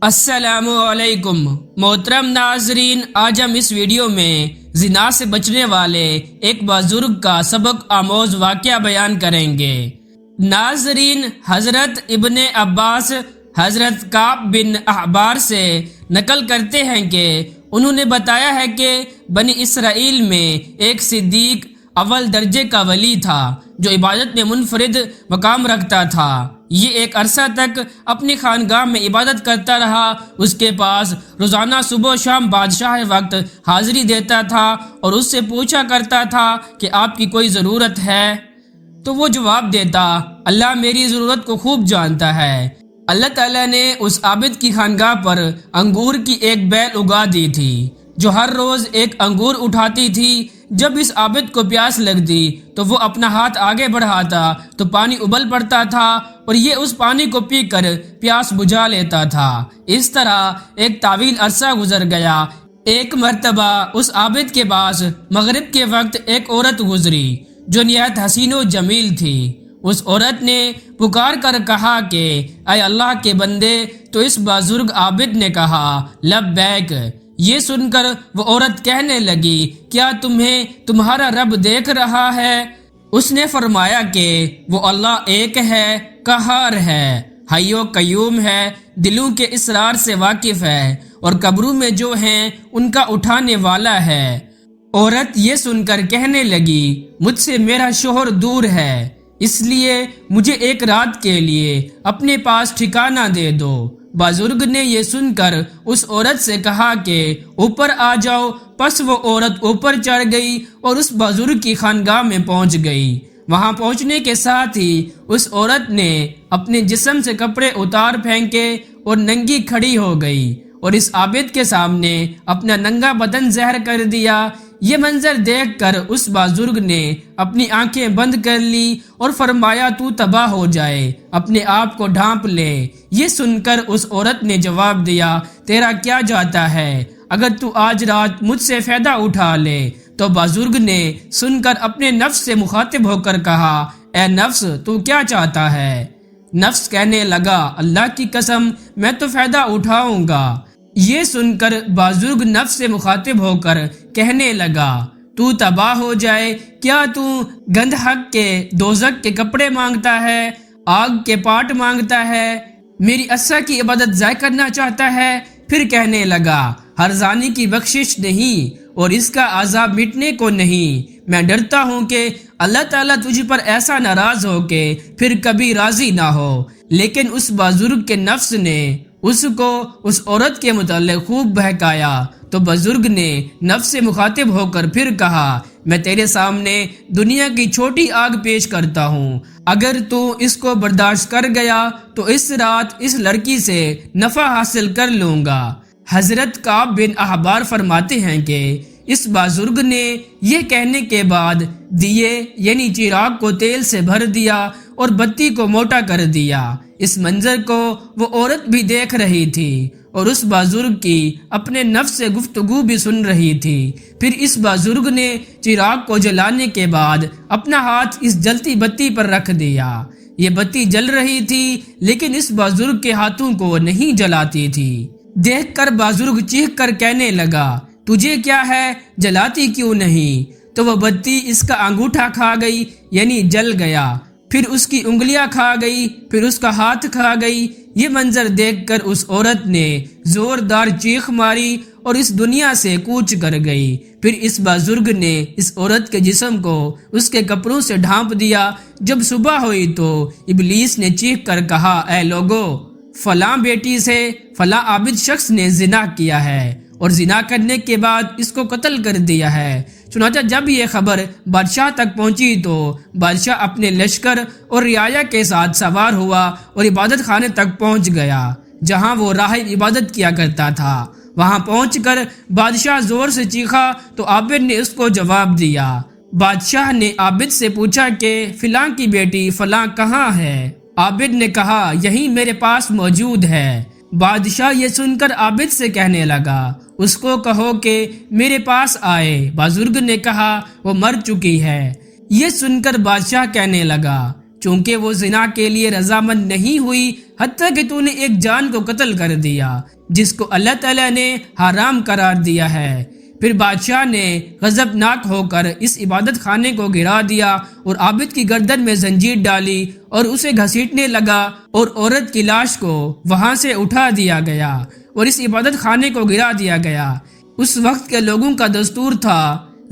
السلام علیکم محترم ناظرین، آج ہم اس ویڈیو میں زنا سے بچنے والے ایک بزرگ کا سبق آموز واقعہ بیان کریں گے۔ ناظرین، حضرت ابن عباس حضرت کعب بن احبار سے نقل کرتے ہیں کہ انہوں نے بتایا ہے کہ بنی اسرائیل میں ایک صدیق اول درجے کا ولی تھا جو عبادت میں منفرد مقام رکھتا تھا۔ یہ ایک عرصہ تک اپنی خانگاہ میں عبادت کرتا رہا۔ اس کے پاس روزانہ صبح و شام بادشاہ وقت حاضری دیتا تھا اور اس سے پوچھا کرتا تھا کہ آپ کی کوئی ضرورت ہے؟ تو وہ جواب دیتا، اللہ میری ضرورت کو خوب جانتا ہے۔ اللہ تعالیٰ نے اس عابد کی خانگاہ پر انگور کی ایک بیل اگا دی تھی جو ہر روز ایک انگور اٹھاتی تھی۔ جب اس عابد کو پیاس لگتی تو وہ اپنا ہاتھ آگے بڑھاتا تو پانی ابل پڑتا تھا اور یہ اس پانی کو پی کر پیاس بجھا لیتا تھا۔ اس طرح ایک طویل عرصہ گزر گیا۔ ایک مرتبہ اس عابد کے پاس مغرب کے وقت ایک عورت گزری جو نہایت حسین و جمیل تھی۔ اس عورت نے پکار کر کہا کہ اے اللہ کے بندے، تو اس بزرگ عابد نے کہا لبیک۔ یہ سن کر وہ عورت کہنے لگی، کیا تمہیں تمہارا رب دیکھ رہا ہے؟ اس نے فرمایا کہ وہ اللہ ایک ہے، قہار ہے، حی و قیوم ہے، دلوں کے اسرار سے واقف ہے اور قبروں میں جو ہیں ان کا اٹھانے والا ہے۔ عورت یہ سن کر کہنے لگی، مجھ سے میرا شوہر دور ہے، اس لیے مجھے ایک رات کے لیے اپنے پاس ٹھکانہ دے دو۔ بزرگ نے یہ سن کر اس عورت سے کہا کہ اوپر آ جاؤ۔ پس وہ عورت اوپر چڑھ گئی اور اس بزرگ کی خانگاہ میں پہنچ گئی۔ وہاں پہنچنے کے ساتھ ہی اس عورت نے اپنے جسم سے کپڑے اتار پھینکے اور ننگی کھڑی ہو گئی اور اس عابد کے سامنے اپنا ننگا بدن ظاہر کر دیا۔ یہ منظر دیکھ کر اس بزرگ نے اپنی آنکھیں بند کر لی اور فرمایا، تو تباہ ہو جائے، اپنے آپ کو ڈھانپ لے۔ یہ سن کر اس عورت نے جواب دیا، تیرا کیا جاتا ہے؟ اگر تو آج رات مجھ سے فائدہ اٹھا لے۔ تو بزرگ نے سن کر اپنے نفس سے مخاطب ہو کر کہا، اے نفس، تو کیا چاہتا ہے؟ نفس کہنے لگا، اللہ کی قسم، میں تو فائدہ اٹھاؤں گا۔ یہ سن کر بزرگ نفس سے مخاطب ہو کر کہنے لگا، تو تباہ ہو جائے، کیا تو گندھک کے دوزخ کے کپڑے مانگتا ہے، آگ کے پاٹ مانگتا ہے، میری اسرا کی عبادت ضائع کرنا چاہتا ہے؟ پھر کہنے لگا، ہر زانی کی بخشش نہیں اور اس کا عذاب مٹنے کو نہیں۔ میں ڈرتا ہوں کہ اللہ تعالیٰ تجھ پر ایسا ناراض ہو کہ پھر کبھی راضی نہ ہو۔ لیکن اس بزرگ کے نفس نے اس کو اس عورت کے متعلق خوب بہکایا۔ تو بزرگ نے نفس سے مخاطب ہو کر پھر کہا، میں تیرے سامنے دنیا کی چھوٹی آگ پیش کرتا ہوں، اگر تو اس کو برداشت کر گیا تو اس رات اس لڑکی سے نفع حاصل کر لوں گا۔ حضرت کعب بن احبار فرماتے ہیں کہ اس بزرگ نے یہ کہنے کے بعد دیے یعنی چراغ کو تیل سے بھر دیا اور بتی کو موٹا کر دیا۔ اس منظر کو وہ عورت بھی دیکھ رہی تھی اور اس بزرگ کی اپنے نفس سے گفتگو بھی سن رہی تھی۔ پھر اس بزرگ نے چراغ کو جلانے کے بعد اپنا ہاتھ اس جلتی بتی پر رکھ دیا۔ یہ بتی جل رہی تھی لیکن اس بزرگ کے ہاتھوں کو نہیں جلاتی تھی۔ دیکھ کر بزرگ چیخ کر کہنے لگا، تجھے کیا ہے، جلاتی کیوں نہیں؟ تو وہ بتی اس کا انگوٹھا کھا گئی یعنی جل گیا، پھر اس کی انگلیاں کھا گئی، پھر اس کا ہاتھ کھا گئی۔ یہ منظر دیکھ کر اس عورت نے زوردار چیخ ماری اور اس دنیا سے کوچ کر گئی۔ پھر اس بزرگ نے اس عورت کے جسم کو اس کے کپڑوں سے ڈھانپ دیا۔ جب صبح ہوئی تو ابلیس نے چیخ کر کہا، اے لوگو، فلاں بیٹی سے فلاں عابد شخص نے زنا کیا ہے اور زنا کرنے کے بعد اس کو قتل کر دیا ہے۔ چنانچہ جب یہ خبر بادشاہ تک پہنچی تو بادشاہ اپنے لشکر اور رعایا کے ساتھ سوار ہوا اور عبادت خانے تک پہنچ گیا جہاں وہ راہب عبادت کیا کرتا تھا۔ وہاں پہنچ کر بادشاہ زور سے چیخا تو عابد نے اس کو جواب دیا۔ بادشاہ نے عابد سے پوچھا کہ فلاں کی بیٹی فلاں کہاں ہے؟ عابد نے کہا، یہی میرے پاس موجود ہے۔ بادشاہ یہ سن کر عابد سے کہنے لگا، اس کو کہو کہ میرے پاس آئے۔ بزرگ نے کہا، وہ مر چکی ہے۔ یہ سن کر بادشاہ کہنے لگا، چونکہ وہ زنا کے لیے رضامند نہیں ہوئی حتیٰ کہ تو نے ایک جان کو قتل کر دیا جس کو اللہ تعالیٰ نے حرام قرار دیا ہے۔ پھر بادشاہ نے غضبناک ہو کر اس عبادت خانے کو گرا دیا اور عابد کی گردن میں زنجیر ڈالی اور اسے گھسیٹنے لگا، اور عورت کی لاش کو وہاں سے اٹھا دیا گیا اور اس عبادت خانے کو گرا دیا گیا۔ اس وقت کے لوگوں کا دستور تھا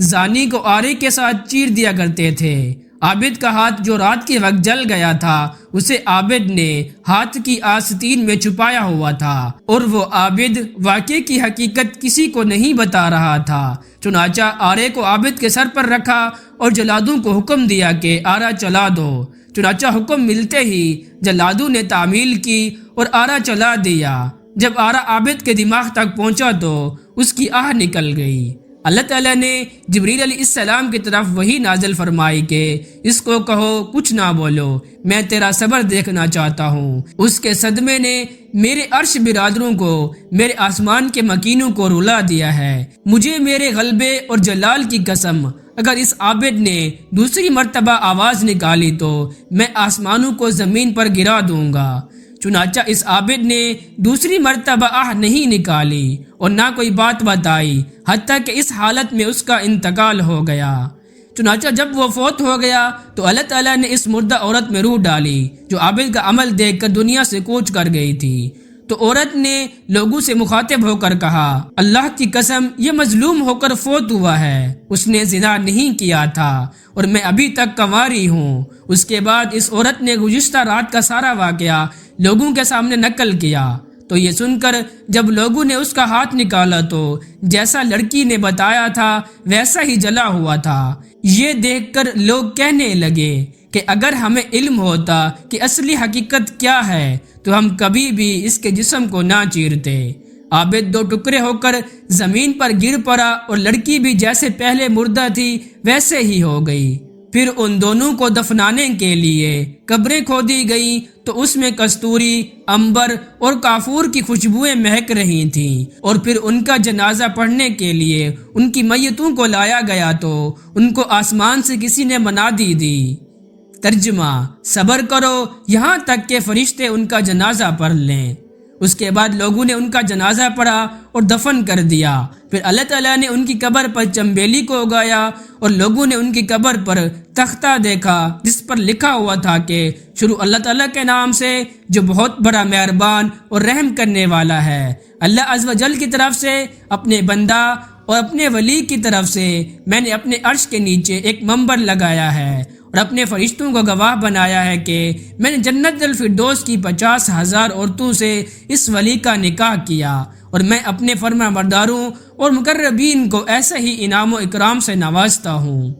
زانی کو آرے کے ساتھ چیر دیا کرتے تھے۔ عابد کا ہاتھ جو رات کے وقت جل گیا تھا اسے عابد نے ہاتھ کی آستین میں چھپایا ہوا تھا، اور وہ عابد واقعے کی حقیقت کسی کو نہیں بتا رہا تھا۔ چنانچہ آرے کو عابد کے سر پر رکھا اور جلادوں کو حکم دیا کہ آرا چلا دو۔ چنانچہ حکم ملتے ہی جلادوں نے تعمیل کی اور آرا چلا دیا۔ جب آرا عابد کے دماغ تک پہنچا تو اس کی آہ نکل گئی۔ اللہ تعالیٰ نے جبریل علیہ السلام کی طرف وحی نازل فرمائی کہ اس کو کہو کچھ نہ بولو، میں تیرا صبر دیکھنا چاہتا ہوں۔ اس کے صدمے نے میرے عرش برادروں کو، میرے آسمان کے مکینوں کو رلا دیا ہے۔ مجھے میرے غلبے اور جلال کی قسم، اگر اس عابد نے دوسری مرتبہ آواز نکالی تو میں آسمانوں کو زمین پر گرا دوں گا۔ چنانچہ اس عابد نے دوسری مرتبہ آہ نہیں نکالی اور نہ کوئی بات بتائی حتیٰ کہ اس حالت میں اس کا انتقال ہو گیا۔ چنانچہ جب وہ فوت ہو گیا تو اللہ تعالیٰ نے اس مردہ عورت میں روح ڈالی جو عابد کا عمل دیکھ کر دنیا سے کوچ کر گئی تھی۔ تو عورت نے لوگوں سے مخاطب ہو کر کہا، اللہ کی قسم یہ مظلوم ہو کر فوت ہوا ہے، اس نے زنا نہیں کیا تھا اور میں ابھی تک کنواری ہوں۔ اس کے بعد اس عورت نے گزشتہ رات کا سارا واقعہ لوگوں کے سامنے نقل کیا۔ تو یہ سن کر جب لوگوں نے اس کا ہاتھ نکالا تو جیسا لڑکی نے بتایا تھا ویسا ہی جلا ہوا تھا۔ یہ دیکھ کر لوگ کہنے لگے کہ اگر ہمیں علم ہوتا کہ اصلی حقیقت کیا ہے تو ہم کبھی بھی اس کے جسم کو نہ چیرتے۔ عابد دو ٹکڑے ہو کر زمین پر گر پڑا اور لڑکی بھی جیسے پہلے مردہ تھی ویسے ہی ہو گئی۔ پھر ان دونوں کو دفنانے کے لیے قبریں کھودی گئیں تو اس میں کستوری، عنبر اور کافور کی خوشبوئیں مہک رہی تھیں، اور پھر ان کا جنازہ پڑھنے کے لیے ان کی میتوں کو لایا گیا تو ان کو آسمان سے کسی نے منادی دی۔ ترجمہ: صبر کرو یہاں تک کہ فرشتے ان کا جنازہ پڑھ لیں۔ اس کے بعد لوگوں نے ان کا جنازہ پڑھا اور دفن کر دیا۔ پھر اللہ تعالیٰ نے ان کی قبر پر چنبیلی کو اگایا اور لوگوں نے ان کی قبر پر تختہ دیکھا جس پر لکھا ہوا تھا کہ شروع اللہ تعالیٰ کے نام سے جو بہت بڑا مہربان اور رحم کرنے والا ہے۔ اللہ عز و جل کی طرف سے، اپنے بندہ اور اپنے ولی کی طرف سے میں نے اپنے عرش کے نیچے ایک منبر لگایا ہے اور اپنے فرشتوں کو گواہ بنایا ہے کہ میں نے جنت الفردوس کی 50,000 عورتوں سے اس ولی کا نکاح کیا، اور میں اپنے فرما برداروں اور مقربین کو ایسے ہی انعام و اکرام سے نوازتا ہوں۔